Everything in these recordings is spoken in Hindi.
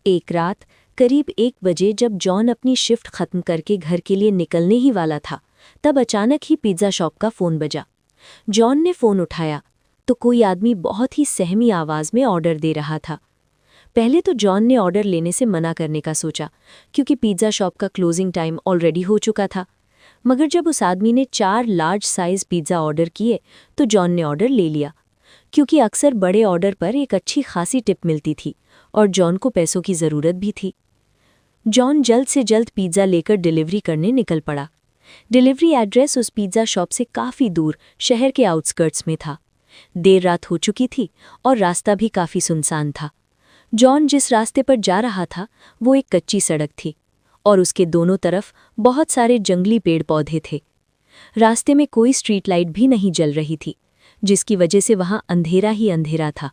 एक रात करीब 1 बजे जब जॉन अपनी शिफ्ट खत्म करके घर के लिए निकलने ही वाला था, तब अचानक ही पिज्ज़ा शॉप का फ़ोन बजा। जॉन ने फ़ोन उठाया तो कोई आदमी बहुत ही सहमी आवाज़ में ऑर्डर दे रहा था। पहले तो जॉन ने ऑर्डर लेने से मना करने का सोचा, क्योंकि पिज्ज़ा शॉप का क्लोजिंग टाइम ऑलरेडी हो चुका था। मगर जब उस आदमी ने 4 लार्ज साइज़ पिज़्ज़ा ऑर्डर किए तो जॉन ने ऑर्डर ले लिया, क्योंकि अक्सर बड़े ऑर्डर पर एक अच्छी खासी टिप मिलती थी और जॉन को पैसों की ज़रूरत भी थी। जॉन जल्द से जल्द पिज़्ज़ा लेकर डिलीवरी करने निकल पड़ा। डिलीवरी एड्रेस उस पिज़्ज़ा शॉप से काफ़ी दूर शहर के आउटस्कर्ट्स में था। देर रात हो चुकी थी और रास्ता भी काफ़ी सुनसान था। जॉन जिस रास्ते पर जा रहा था वो एक कच्ची सड़क थी और उसके दोनों तरफ बहुत सारे जंगली पेड़ पौधे थे। रास्ते में कोई स्ट्रीट लाइट भी नहीं जल रही थी, जिसकी वजह से वहां अंधेरा ही अंधेरा था।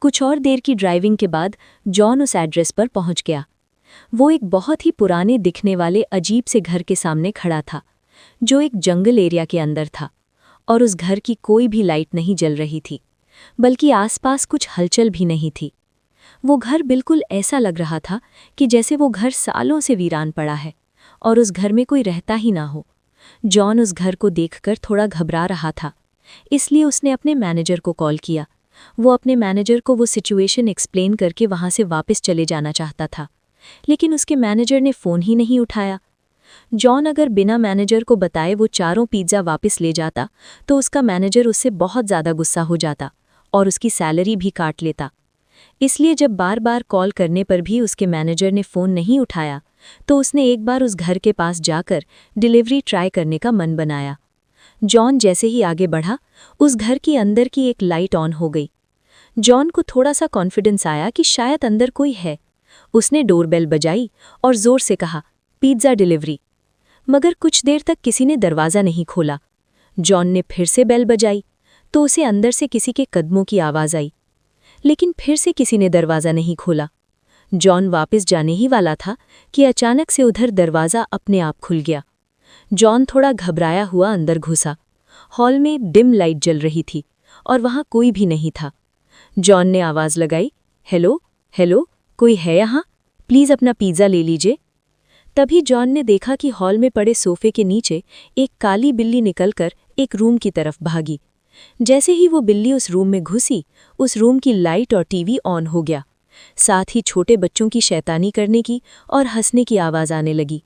कुछ और देर की ड्राइविंग के बाद जॉन उस एड्रेस पर पहुंच गया। वो एक बहुत ही पुराने दिखने वाले अजीब से घर के सामने खड़ा था, जो एक जंगल एरिया के अंदर था, और उस घर की कोई भी लाइट नहीं जल रही थी, बल्कि आसपास कुछ हलचल भी नहीं थी। वो घर बिल्कुल ऐसा लग रहा था कि जैसे वो घर सालों से वीरान पड़ा है और उस घर में कोई रहता ही ना हो। जॉन उस घर को देखकर थोड़ा घबरा रहा था, इसलिए उसने अपने मैनेजर को कॉल किया। वो अपने मैनेजर को वो सिचुएशन एक्सप्लेन करके वहां से वापस चले जाना चाहता था, लेकिन उसके मैनेजर ने फ़ोन ही नहीं उठाया। जॉन अगर बिना मैनेजर को बताए वो चारों पिज़्ज़ा वापस ले जाता तो उसका मैनेजर उससे बहुत ज़्यादा गुस्सा हो जाता और उसकी सैलरी भी काट लेता। इसलिए जब बार बार कॉल करने पर भी उसके मैनेजर ने फ़ोन नहीं उठाया तो उसने एक बार उस घर के पास जाकर डिलीवरी ट्राई करने का मन बनाया। जॉन जैसे ही आगे बढ़ा, उस घर के अंदर की एक लाइट ऑन हो गई। जॉन को थोड़ा सा कॉन्फिडेंस आया कि शायद अंदर कोई है। उसने डोरबेल बजाई और ज़ोर से कहा, पिज़्ज़ा डिलीवरी। मगर कुछ देर तक किसी ने दरवाज़ा नहीं खोला। जॉन ने फिर से बेल बजाई तो उसे अंदर से किसी के कदमों की आवाज़ आई, लेकिन फिर से किसी ने दरवाज़ा नहीं खोला। जॉन वापस जाने ही वाला था कि अचानक से उधर दरवाज़ा अपने आप खुल गया। जॉन थोड़ा घबराया हुआ अंदर घुसा। हॉल में डिम लाइट जल रही थी और वहाँ कोई भी नहीं था। जॉन ने आवाज़ लगाई, हेलो हेलो, कोई है यहाँ? प्लीज़ अपना पिज़्ज़ा ले लीजिए। तभी जॉन ने देखा कि हॉल में पड़े सोफे के नीचे एक काली बिल्ली निकलकर एक रूम की तरफ भागी। जैसे ही वो बिल्ली उस रूम में घुसी, उस रूम की लाइट और टीवी ऑन हो गया। साथ ही छोटे बच्चों की शैतानी करने की और हंसने की आवाज़ आने लगी।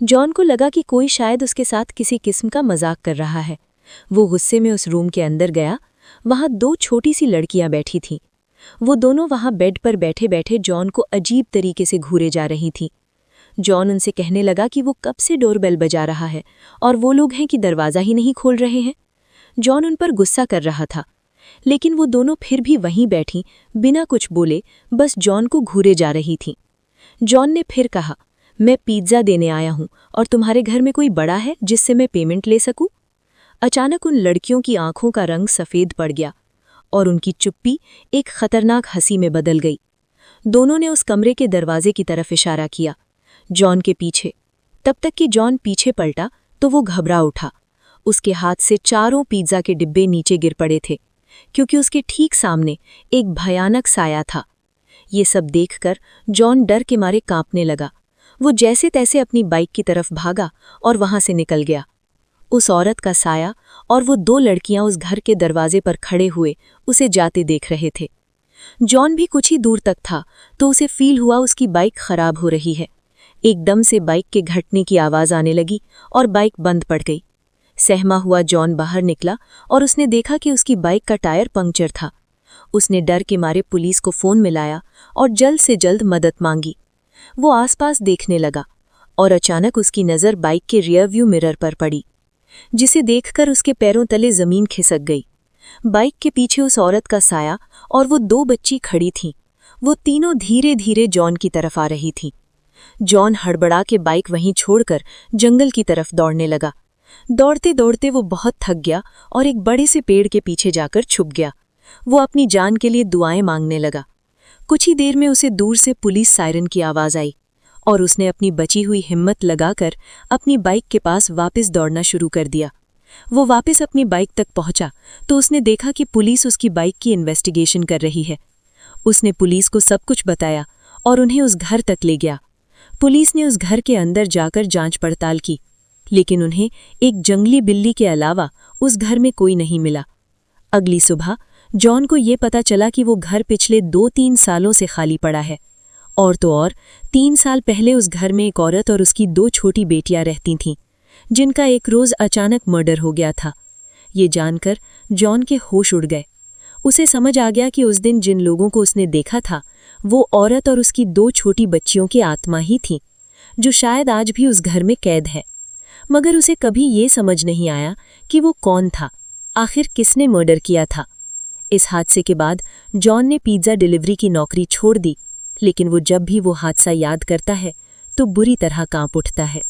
जॉन को लगा कि कोई शायद उसके साथ किसी किस्म का मजाक कर रहा है। वो गुस्से में उस रूम के अंदर गया। वहाँ 2 छोटी सी लड़कियां बैठी थीं। वो दोनों वहाँ बेड पर बैठे बैठे जॉन को अजीब तरीके से घूरे जा रही थीं। जॉन उनसे कहने लगा कि वो कब से डोरबेल बजा रहा है और वो लोग हैं कि दरवाज़ा ही नहीं खोल रहे हैं। जॉन उन पर गुस्सा कर रहा था, लेकिन वो दोनों फिर भी वहीं बैठी बिना कुछ बोले बस जॉन को घूरे जा रही थीं। जॉन ने फिर कहा, मैं पिज़्ज़ा देने आया हूँ और तुम्हारे घर में कोई बड़ा है जिससे मैं पेमेंट ले सकूं? अचानक उन लड़कियों की आंखों का रंग सफ़ेद पड़ गया और उनकी चुप्पी एक खतरनाक हंसी में बदल गई। दोनों ने उस कमरे के दरवाजे की तरफ इशारा किया, जॉन के पीछे। तब तक कि जॉन पीछे पलटा तो वो घबरा उठा। उसके हाथ से चारों पिज़्ज़ा के डिब्बे नीचे गिर पड़े थे, क्योंकि उसके ठीक सामने एक भयानक साया था। ये सब देखकर जॉन डर के मारे कांपने लगा। वो जैसे तैसे अपनी बाइक की तरफ भागा और वहां से निकल गया। उस औरत का साया और वो 2 लड़कियां उस घर के दरवाजे पर खड़े हुए उसे जाते देख रहे थे। जॉन भी कुछ ही दूर तक था तो उसे फील हुआ उसकी बाइक खराब हो रही है। एकदम से बाइक के घटने की आवाज़ आने लगी और बाइक बंद पड़ गई। सहमा हुआ जॉन बाहर निकला और उसने देखा कि उसकी बाइक का टायर पंक्चर था। उसने डर के मारे पुलिस को फ़ोन मिलाया और जल्द से जल्द मदद मांगी। वो आसपास देखने लगा और अचानक उसकी नज़र बाइक के रियर व्यू मिरर पर पड़ी, जिसे देखकर उसके पैरों तले ज़मीन खिसक गई। बाइक के पीछे उस औरत का साया और वो 2 बच्ची खड़ी थीं। वो तीनों धीरे धीरे जॉन की तरफ आ रही थीं। जॉन हड़बड़ा के बाइक वहीं छोड़कर जंगल की तरफ दौड़ने लगा। दौड़ते दौड़ते वो बहुत थक गया और एक बड़े से पेड़ के पीछे जाकर छुप गया। वो अपनी जान के लिए दुआएं मांगने लगा। कुछ ही देर में उसे दूर से पुलिस सायरन की आवाज़ आई और उसने अपनी बची हुई हिम्मत लगाकर अपनी बाइक के पास वापस दौड़ना शुरू कर दिया। वो वापस अपनी बाइक तक पहुंचा तो उसने देखा कि पुलिस उसकी बाइक की इन्वेस्टिगेशन कर रही है। उसने पुलिस को सब कुछ बताया और उन्हें उस घर तक ले गया। पुलिस ने उस घर के अंदर जाकर जांच पड़ताल की, लेकिन उन्हें एक जंगली बिल्ली के अलावा उस घर में कोई नहीं मिला। अगली सुबह जॉन को ये पता चला कि वो घर पिछले 2-3 सालों से खाली पड़ा है। और तो और 3 साल पहले उस घर में एक औरत और उसकी 2 छोटी बेटियां रहती थीं, जिनका एक रोज अचानक मर्डर हो गया था। ये जानकर जॉन के होश उड़ गए। उसे समझ आ गया कि उस दिन जिन लोगों को उसने देखा था वो औरत और उसकी 2 छोटी बच्चियों की आत्मा ही थी, जो शायद आज भी उस घर में कैद है। मगर उसे कभी ये समझ नहीं आया कि वो कौन था, आखिर किसने मर्डर किया था। इस हादसे के बाद जॉन ने पिज्ज़ा डिलीवरी की नौकरी छोड़ दी, लेकिन वो जब भी वो हादसा याद करता है तो बुरी तरह कांप उठता है।